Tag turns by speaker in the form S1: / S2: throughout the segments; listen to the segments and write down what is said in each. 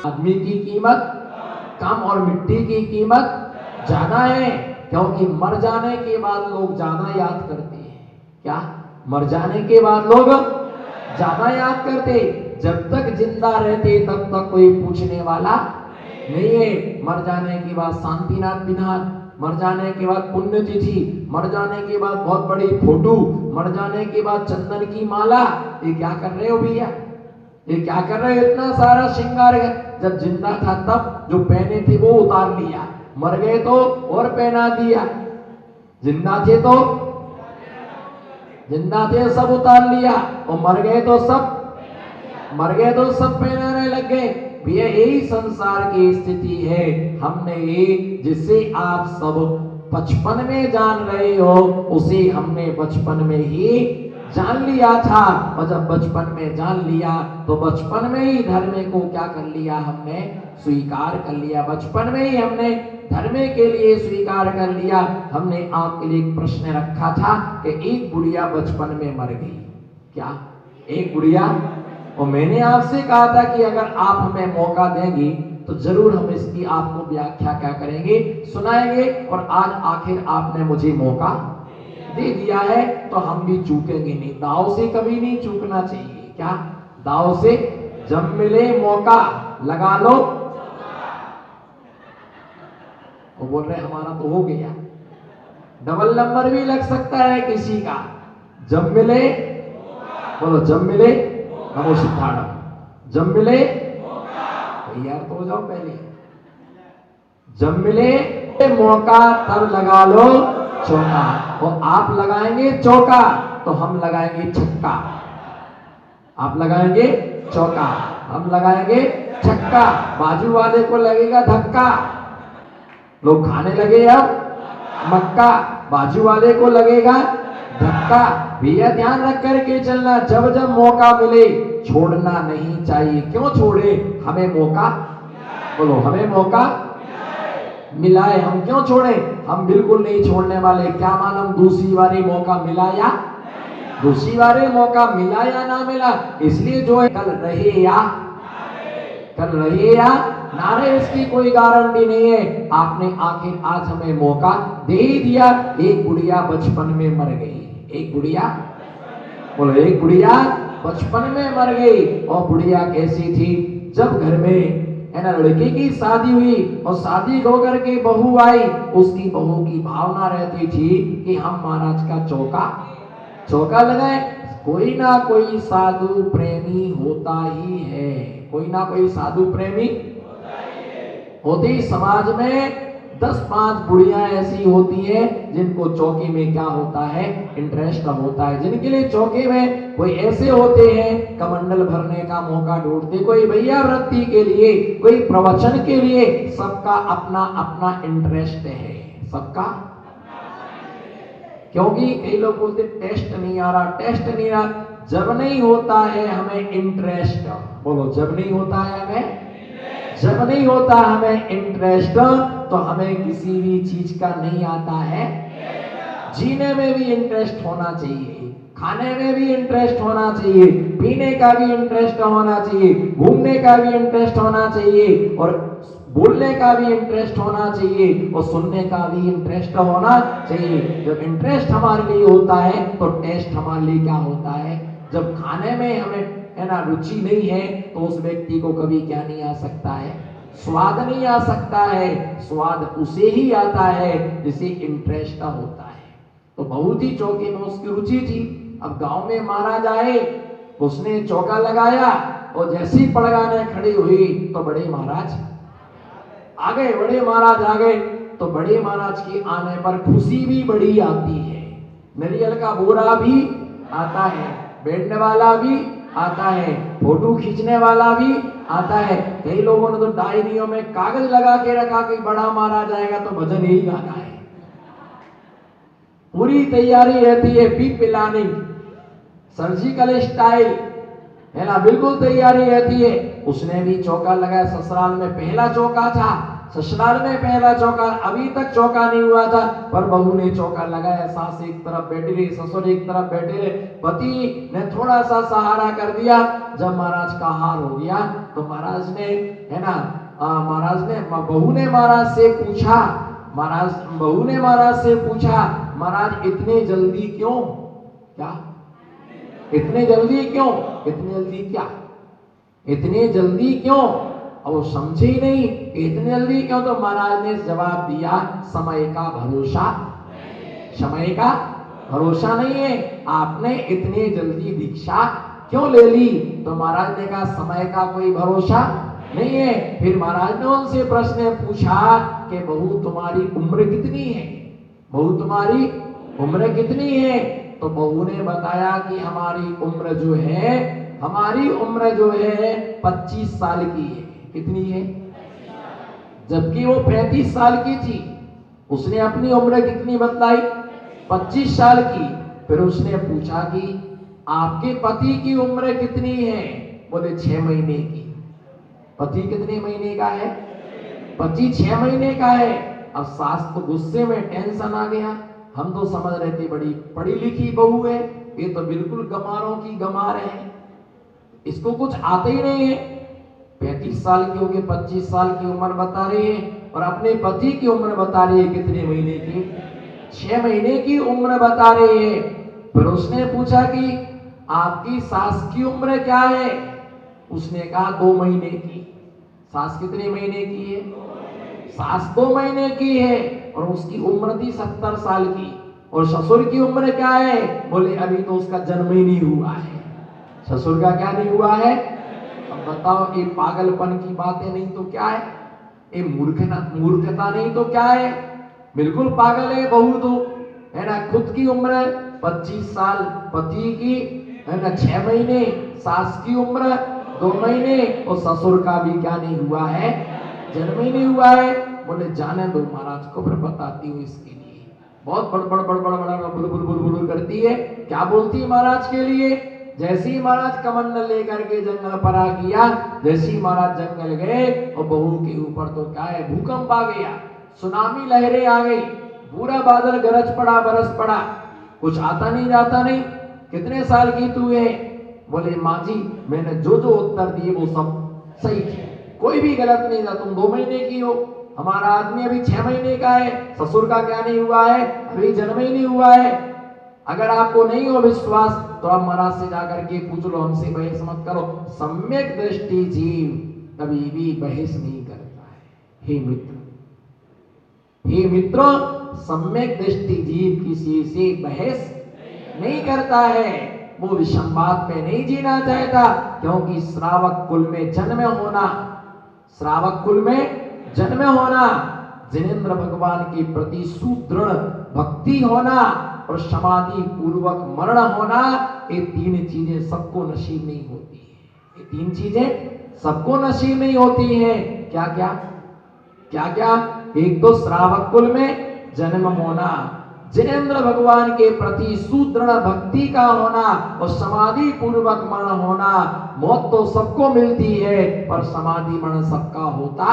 S1: आदमी की कीमत कम और मिट्टी की कीमत ज्यादा है, क्योंकि मर जाने के बाद लोग ज्यादा याद करते हैं। क्या? मर जाने के बाद लोग ज्यादा याद करते, जब तक जिंदा रहते तब तक कोई पूछने वाला नहीं है। मर जाने के बाद शांतिनाथ विधान, मर जाने के बाद पुण्यतिथि, मर जाने के बाद बहुत बड़ी फोटो, मर जाने के बाद चंदन की माला, ये क्या कर रहे हो भैया? ये क्या कर रहे हो? इतना सारा श्रृंगार है। जब जिंदा था तब जो पहने थे वो उतार लिया, मर गए तो और पहना दिया। जिंदा थे तो सब उतार लिया, और मर गए तो सब पहनाने लग गए। भैया यही संसार की स्थिति है। हमने ये जिसे आप सब बचपन में जान रहे हो, उसे हमने बचपन में ही जान लिया था। और जब बचपन में जान लिया तो बचपन में ही धर्म को क्या कर लिया? हमने स्वीकार कर लिया। बचपन में ही हमने धर्म के लिए स्वीकार कर लिया। हमने आपके लिए एक प्रश्न रखा था कि एक बुढ़िया बचपन में मर गई। क्या? एक बुढ़िया। और मैंने आपसे कहा था कि अगर आप हमें मौका देंगी तो जरूर हम इसकी आपको व्याख्या क्या करेंगे, सुनाएंगे। और आज आखिर आपने मुझे मौका दे दिया है, तो हम भी चूकेंगे नहीं। दाव से कभी नहीं चूकना चाहिए। क्या? दाव से जब मिले मौका लगा लो। वो बोल रहे हमारा तो हो गया, डबल नंबर भी लग सकता है किसी का। जब मिले, बोलो जब मिले, नमो सिद्धार्थ। जब मिले यार तो हो जाओ पहले। जब मिले मौका तब लगा लो चौका। और आप लगाएंगे चौका तो हम लगाएंगे छक्का। आप लगाएंगे चौका, हम लगाएंगे छक्का। बाजू वाले को लगेगा धक्का, लोग खाने लगे अब मक्का, बाजू वाले को लगेगा धक्का। भैया ध्यान रख करके चलना, जब जब मौका मिले छोड़ना नहीं चाहिए। क्यों छोड़े? हमें मौका, बोलो हमें मौका मिला है, हम क्यों छोड़े? हम बिल्कुल नहीं छोड़ने वाले। क्या मालूम दूसरी बारी मौका मिला या दूसरी बारी मौका मिला या ना मिला। इसलिए जो है कल रहे या ना रहे, इसकी कोई गारंटी नहीं है। आपने आखिर आज हमें मौका दे ही दिया। एक बुढ़िया बचपन में मर गई। एक बुढ़िया, बोलो एक बुढ़िया बचपन में मर गई। और बुढ़िया कैसी थी? जब घर में है ना लड़के की शादी हुई और शादी होकर के बहू आई, उसकी बहू की भावना रहती थी कि हम महाराज का चौका लगाए। कोई ना कोई साधु प्रेमी होता ही है, कोई ना कोई साधु प्रेमी होती ही। समाज में 10-5 बुढ़ियां ऐसी होती है जिनको चौके में क्या होता है? इंटरेस्ट होता है। जिनके लिए चौके में कोई ऐसे होते हैं कमंडल भरने का मौका ढूंढते, कोई भैया वृत्ति के लिए, कोई प्रवचन के लिए। सबका अपना अपना इंटरेस्ट है, सबका। क्योंकि कई लोग बोलते टेस्ट नहीं आ रहा, टेस्ट नहीं आ रहा। जब नहीं होता है हमें इंटरेस्ट, बोलो जब नहीं होता है हमें, जब नहीं होता हमें इंटरेस्ट, तो हमें किसी भी चीज का नहीं आता है। जीने में भी इंटरेस्ट होना चाहिए, खाने में भी इंटरेस्ट होना चाहिए, पीने का भी इंटरेस्ट होना चाहिए, घूमने का भी इंटरेस्ट होना चाहिए, और बोलने का भी इंटरेस्ट होना चाहिए, और सुनने का भी इंटरेस्ट होना चाहिए। जब इंटरेस्ट हमारे लिए होता है तो टेस्ट हमारे लिए क्या होता है? जब खाने में हमें है ना रुचि नहीं है तो उस व्यक्ति को कभी क्या नहीं आ सकता है? स्वाद नहीं आ सकता है। स्वाद उसे ही आता है जिसे इंटरेस्ट होता है। तो बहुत ही चौके में उसकी रुचि थी। अब गांव में महाराज आए, उसने चौका लगाया, और जैसी पड़गाने खड़ी हुई तो बड़े महाराज आ गए। बड़े महाराज आ गए तो बड़े महाराज के आने पर खुशी भी बड़ी आती है। नारियल का बोरा भी आता है, बैठने वाला भी आता है, फोटो खींचने वाला भी आता है। कई लोगों ने तो डायरियों में कागज लगा के रखा कि बड़ा महाराज आएगा तो भजन यही गाना है। पूरी तैयारी रहती है, पी प्लानिंग, सर्जिकल स्टाइल है ना, बिल्कुल तैयारी रहती है। उसने भी चौका लगाया। ससुराल में पहला चौका था, ससुराल में पहला चौका, अभी तक चौका नहीं हुआ था, पर बहू ने चौका लगाया। सास एक तरफ बैठी रही, ससुर एक तरफ बैठे रहे, पति ने थोड़ा सा सहारा कर दिया। जब महाराज का हार हो गया तो महाराज ने, है ना, बहू ने महाराज से पूछा, महाराज इतने जल्दी क्यों? क्या इतने जल्दी क्यों? इतने जल्दी क्या? इतने जल्दी क्यों? अब वो समझे ही नहीं इतने जल्दी क्यों। तो महाराज ने जवाब दिया, समय का भरोसा, समय का भरोसा नहीं है। आपने इतने जल्दी दीक्षा क्यों ले ली? तो महाराज ने कहा समय का कोई भरोसा नहीं है। फिर महाराज ने उनसे प्रश्न पूछा कि बहू तुम्हारी उम्र कितनी है? बहू तुम्हारी उम्र कितनी है? तो बहू ने बताया कि हमारी उम्र जो है 25 साल की है। कितनी है? जबकि वो 35 साल की थी। उसने अपनी उम्र कितनी बतलाई? 25 साल की। फिर उसने पूछा कि आपके पति की उम्र कितनी है? बोले 6 महीने की। पति कितने महीने का है? पति 6 महीने का है। अब सास तो गुस्से में, टेंशन आ गया। हम तो समझ रहे थे बड़ी पढ़ी लिखी बहू है, ये तो बिल्कुल गमारों की गमार है, इसको कुछ आता ही नहीं है। 35 साल की होगी, 25 साल की उम्र बता रही है, और अपने पति की उम्र बता रही है कितने महीने की? 6 महीने की उम्र बता रही है। फिर उसने पूछा कि आपकी सास की उम्र क्या है? उसने कहा 2 महीने की। सास कितने महीने की है? सास 2 महीने की है, और उसकी उम्र थी 70 साल की। और ससुर की उम्र क्या है? बोले अभी तो उसका जन्म ही नहीं हुआ है। ससुर का क्या नहीं हुआ है? अब बताओ, ये पागलपन की बातें नहीं तो क्या है? ये मूर्खता नहीं तो क्या है? बिल्कुल पागल है बहू तो, है ना। खुद की उम्र 25 साल, पति की, है ना, 6 महीने, सास की उम्र 2 महीने, और ससुर का भी क्या नहीं हुआ है? जन्म ही नहीं हुआ है। बोले जाने दो, महाराज को फिर बताती हूँ इसके लिए। बहुत बुल करती है। क्या बोलती है महाराज के लिए? जैसे ही महाराज कमंडल लेकर के जंगल पर आ गया, जैसे ही महाराज जंगल गए, और बहू के ऊपर तो क्या है, भूकंप आ गया, सुनामी लहरें आ गई, पूरा बादल गरज पड़ा, बरस पड़ा, कुछ आता नहीं जाता नहीं। कितने साल की तू है? बोले माँ जी मैंने जो जो उत्तर दिए वो सब सही थे, कोई भी गलत नहीं था। तुम 2 महीने की हो, हमारा आदमी अभी 6 महीने का है, ससुर का क्या नहीं हुआ है? अभी जन्म ही नहीं हुआ है। अगर आपको नहीं हो विश्वास तो आप महाराज से जाकर के पूछ लो, हमसे बहस मत करो। सम्यक दृष्टि जीव कभी भी बहस नहीं करता है। हे मित्र, सम्यक दृष्टि जीव किसी से बहस नहीं करता है। वो विषमवाद में नहीं जीना चाहता, क्योंकि श्रावक कुल में जन्म होना, जिनेंद्र भगवान के प्रति सुदृढ़ भक्ति होना, और समाधि पूर्वक मरण होना, ये 3 चीजें सबको नसीब नहीं होती है। ये 3 चीजें सबको नसीब नहीं होती है। क्या क्या? एक तो श्रावक कुल में जन्म होना, जिनेंद्र भगवान के प्रति सुदृढ़ भक्ति का होना, और समाधि पूर्वक मरण होना। मौत तो सबको मिलती है, पर समाधि मरण सबका होता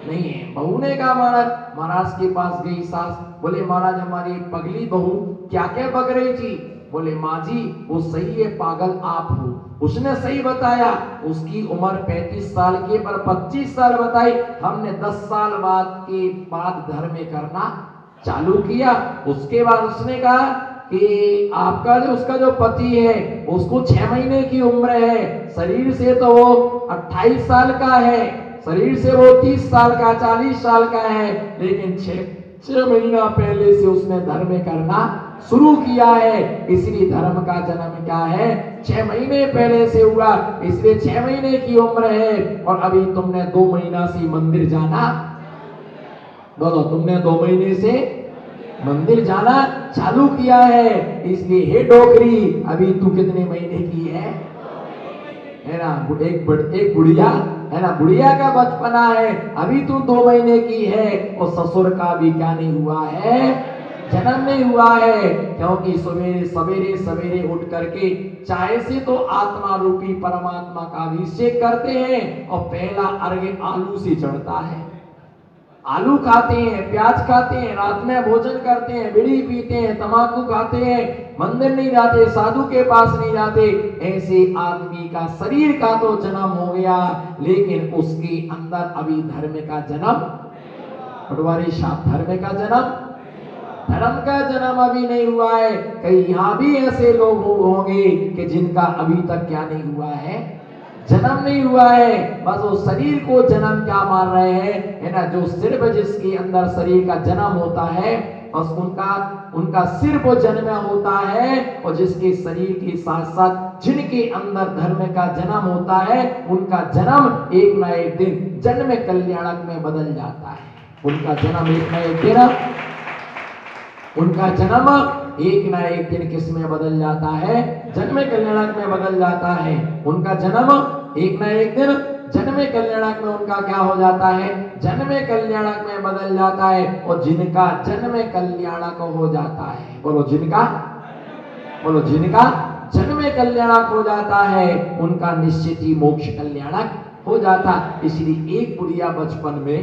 S1: नहीं है। बहू ने कहा महाराज के पास गई सास, बोले महाराज हमारी पगली बहू क्या क्या बक रही थी? बोले माँ जी वो सही है, पागल आप हो। उसने सही बताया, उसकी उम्र 35 साल की, पर 25 साल बताई। हमने 10 साल बाद धर्म करना चालू किया। उसके बाद उसने कहा कि उसका जो पति है उसको 6 महीने की उम्र है, शरीर से तो वो 28 साल का है, शरीर से वो 30 साल का, 40 साल का है, लेकिन 6 महीना पहले से उसने धर्म करना शुरू किया है। इसलिए धर्म का जन्म क्या है? 6 महीने पहले से हुआ, इसलिए 6 महीने की उम्र है। और अभी तुमने 2 महीना से मंदिर जाना, बोलो तुमने 2 महीने से मंदिर जाना चालू किया है। इसलिए हे डोकरी, अभी तू कितने महीने की है ना? एक बुढ़िया है ना, बुढ़िया का बचपना है, अभी तू 2 महीने की है। और ससुर का भी क्या नहीं हुआ है? जन्म नहीं हुआ है। क्योंकि सवेरे उठ करके चाय से तो आत्मा रूपी परमात्मा का अभिषेक करते हैं, और पहला अर्घ्य आलू से चढ़ता है। आलू खाते हैं, प्याज खाते हैं, रात में भोजन करते हैं, बीड़ी पीते हैं, तंबाकू खाते हैं, मंदिर नहीं जाते, साधु के पास नहीं जाते, ऐसे आदमी का शरीर का तो जन्म हो गया, लेकिन उसके अंदर अभी धर्म का जन्म, पटवारी साहब, धर्म का जन्म अभी नहीं हुआ है। कहीं यहाँ भी ऐसे लोग होंगे कि जिनका अभी तक क्या नहीं हुआ है, जन्म नहीं हुआ है, बस वो शरीर को जन्म क्या मान रहे हैं, है ना। जो सिर्फ जिसके अंदर शरीर का जन्म होता है, बस उनका सिर्फ जन्म होता है, और जिसके शरीर के साथ साथ जिनके अंदर धर्म का जन्म होता है, उनका जन्म एक ना एक दिन जन्म कल्याणक में बदल जाता है। उनका जन्म एक ना एक दिन, उनका जन्म एक ना एक दिन किस में बदल जाता है, जन्म कल्याणक में बदल जाता है। उनका जन्म एक ना एक दिन जन्म कल्याणक में उनका क्या हो जाता है, जन्म कल्याणक में बदल जाता है। और जिनका जन्म कल्याणक हो जाता है, बोलो जिनका जन्म कल्याणक हो जाता है, उनका निश्चित ही मोक्ष कल्याणक हो जाता। इसलिए एक बुढ़िया बचपन में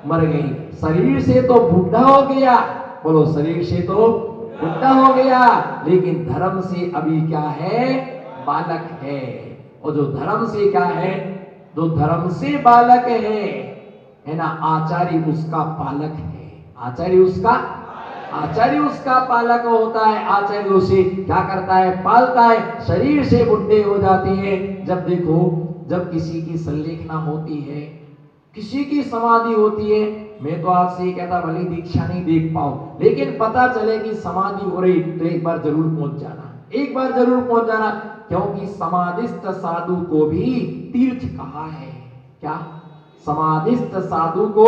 S1: मर गई, शरीर से तो बूढ़ा हो गया, बोलो शरीर से तो बूढ़ा हो गया, लेकिन धर्म से अभी क्या है, बालक है। और जो धर्म से क्या है, जो धर्म से बालक है ना, आचार्य उसका पालक है। आचार्य उसका पालक होता है। आचार्य उसे क्या करता है, पालता है। शरीर से बुढ़े हो जाते हैं। जब देखो, जब किसी की संलेखना होती है, किसी की समाधि होती है, मैं तो आपसे ये कहता भले दीक्षा नहीं देख पाओ, लेकिन पता चले कि समाधि हो रही तो एक बार जरूर पहुंच जाना, क्योंकि समाधिस्थ साधु को भी तीर्थ कहा है। क्या, समाधिस्थ साधु को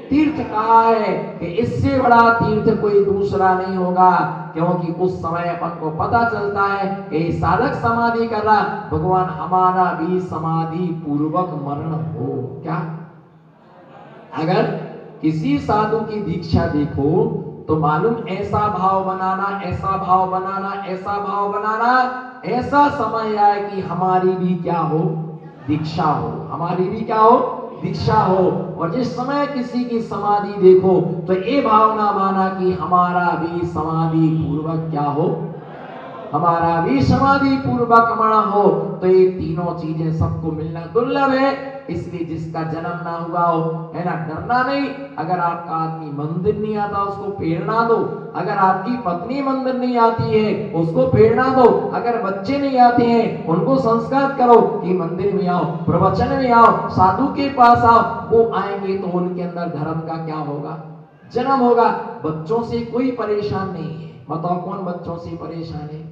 S1: तीर्थ कहा है कि इससे बड़ा तीर्थ कोई दूसरा नहीं होगा। क्योंकि उस समय अपन को पता चलता है कि साधक समाधि कर रहा, भगवान हमारा भी समाधि पूर्वक मरण हो। क्या, अगर किसी साधु की दीक्षा देखो तो मालूम ऐसा भाव बनाना, ऐसा समय आए कि हमारी भी क्या हो, दीक्षा हो। और जिस समय किसी की समाधि देखो तो ये भावना माना कि हमारा भी समाधि पूर्वक क्या हो, हमारा भी समाधि पूर्वक मरण हो। तो ये तीनों चीजें सबको मिलना दुर्लभ है। इसलिए जिसका जन्म ना हुआ हो, है ना, डरना नहीं। अगर आपका आदमी मंदिर नहीं आता, उसको प्रेरणा दो। अगर आपकी पत्नी मंदिर नहीं आती है, उसको प्रेरणा दो। अगर बच्चे नहीं आते हैं, उनको संस्कार करो कि मंदिर में आओ, प्रवचन में आओ, साधु के पास आओ। वो आएंगे तो उनके अंदर धर्म का क्या होगा, जन्म होगा। बच्चों से कोई परेशान नहीं है। बताओ कौन बच्चों से परेशान है?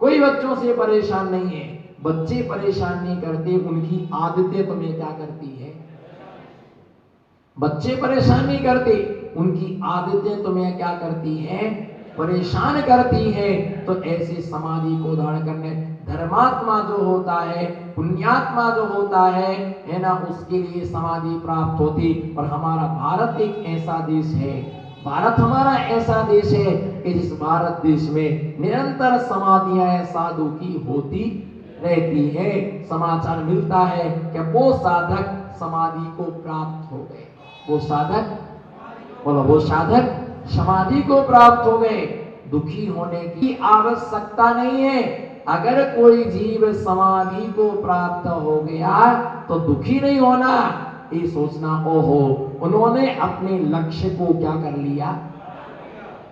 S1: कोई बच्चों से परेशान नहीं है। बच्चे परेशान नहीं करते, उनकी आदतें तुम्हें क्या करती है? बच्चे परेशान नहीं करते, उनकी आदतें तुम्हें क्या करती हैं? परेशान करती है। तो ऐसे समाधि को धारण करने, धर्मात्मा जो होता है, पुण्यात्मा जो होता है ना, उसके लिए समाधि प्राप्त होती। और हमारा भारत एक ऐसा देश है, भारत हमारा ऐसा देश है कि जिस भारत देश में निरंतर समाधियां साधु की होती रहती है। समाचार मिलता है कि वो साधक समाधि को प्राप्त हो गए, वो साधक समाधि को प्राप्त हो गए। दुखी होने की आवश्यकता नहीं है। अगर कोई जीव समाधि को प्राप्त हो गया तो दुखी नहीं होना, ये सोचना ओहो उन्होंने अपने लक्ष्य को क्या कर लिया।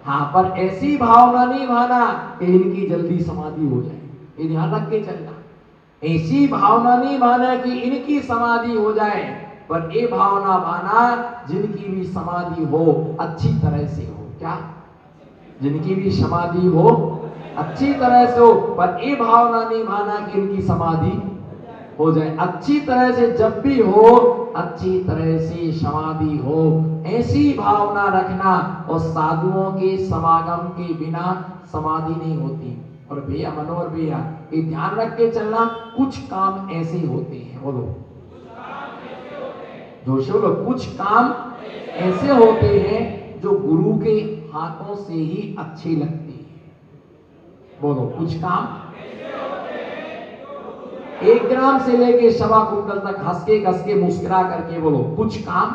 S1: हाँ, पर ऐसी भावना नहीं भाना कि इनकी जल्दी समाधि हो जाए, ये ध्यान रख के चलना। ऐसी भावना नहीं भाना कि इनकी समाधि हो जाए, पर ये भावना भाना जिनकी भी समाधि हो अच्छी तरह से हो। क्या, जिनकी भी समाधि हो अच्छी तरह से हो, पर ये भावना नहीं भाना कि इनकी समाधि हो जाए। अच्छी तरह से जब भी हो, अच्छी तरह से समाधि हो, ऐसी भावना रखना। और साधुओं के समागम के बिना समाधि नहीं होती। और भैया मनोहर भैया, ये ध्यान रख के चलना, कुछ काम ऐसे होते हैं, बोलो जोश बोलो, कुछ काम ऐसे होते हैं जो गुरु के हाथों से ही अच्छी लगती है। बोलो, कुछ काम 1 ग्राम से लेके 1.25 कुंटल तक हंस के मुस्कुरा करके बोलो, कुछ काम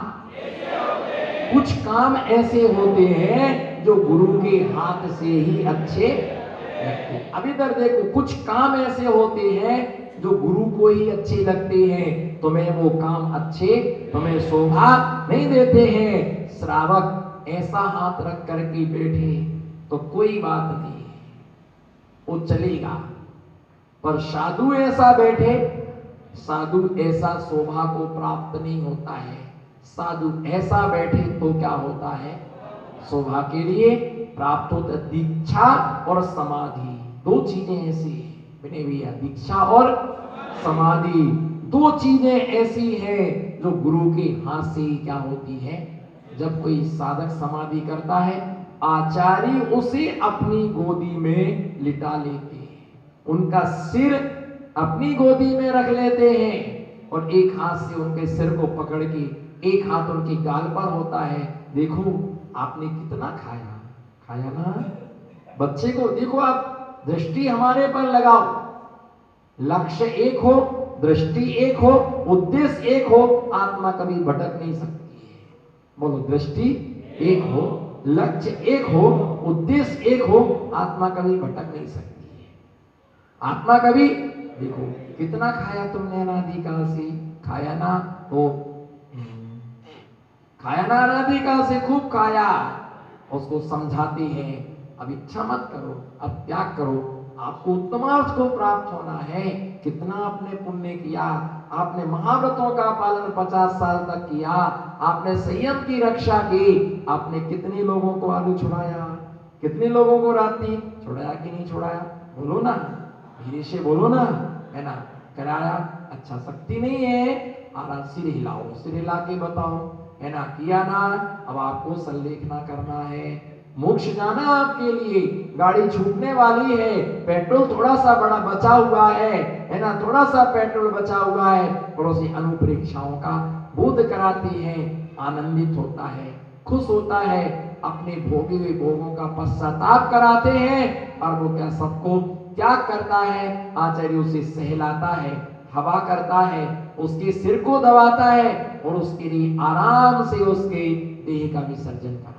S1: कुछ काम ऐसे होते हैं जो गुरु के हाथ से ही अच्छे लगते हैं। अब इधर देखो, कुछ काम ऐसे होते हैं जो गुरु को ही अच्छे लगते हैं, तुम्हें वो काम अच्छे, तुम्हें शोभा नहीं देते हैं। श्रावक ऐसा हाथ रख करके बैठे तो कोई बात नहीं, वो चलेगा, पर साधु ऐसा बैठे, साधु ऐसा शोभा को प्राप्त नहीं होता है। साधु ऐसा बैठे तो क्या होता है, शोभा के लिए प्राप्त होता है दीक्षा और समाधि। दो चीजें ऐसी है बने भैया, दीक्षा और समाधि दो चीजें ऐसी हैं जो गुरु के हाथ से ही क्या होती है। जब कोई साधक समाधि करता है, आचार्य उसे अपनी गोदी में लिटा लेते हैं, उनका सिर अपनी गोदी में रख लेते हैं और एक हाथ से उनके सिर को पकड़ के एक हाथ उनके गाल पर होता है। देखो आपने कितना खाया, खाया ना। बच्चे को देखो, आप दृष्टि हमारे पर लगाओ, लक्ष्य एक हो, दृष्टि एक हो, उद्देश्य एक हो, आत्मा कभी भटक नहीं सकती है। बोलो, दृष्टि एक हो, लक्ष्य एक हो, उद्देश्य एक हो, आत्मा कभी भटक नहीं सकती है। आत्मा कभी, देखो कितना खाया तुमने अनादिकाल से, खाया ना, तो खाया ना अनादिकाल से, खूब खाया। उसको समझाते हैं अब इच्छा मत करो, अब त्याग करो, आपको उत्तमार्थ को प्राप्त होना है। कितना आपने पुण्य किया, आपने महाव्रतों का पालन 50 साल तक किया, आपने संयम की रक्षा की, आपने कितने लोगों को आलू छुड़ाया, कितने लोगों को रात्रि छुड़ाया कि नहीं छुड़ाया, बोलो ना, धीरे से बोलो ना, है ना। कराया, अच्छा शक्ति नहीं है, आरा सिर हिलाओ, सिर हिला के बताओ, है ना, किया ना। अब आपको संलेखना करना है, मोक्ष जाना आपके लिए, गाड़ी छूटने वाली है, पेट्रोल थोड़ा सा बड़ा बचा हुआ है ना, थोड़ा सा पेट्रोल बचा हुआ है, पड़ोसी अनुप्रेक्षाओं का बोध कराते हैं, आनंदित होता है, खुश होता है, अपने भोगे हुए भोगों का पश्चाताप कराते हैं, और वो क्या सबको त्याग करता है। आचार्य उसे सहलाता है, हवा करता है, उसके सिर को दबाता है और उसके लिए आराम से उसके देह का विसर्जन करा।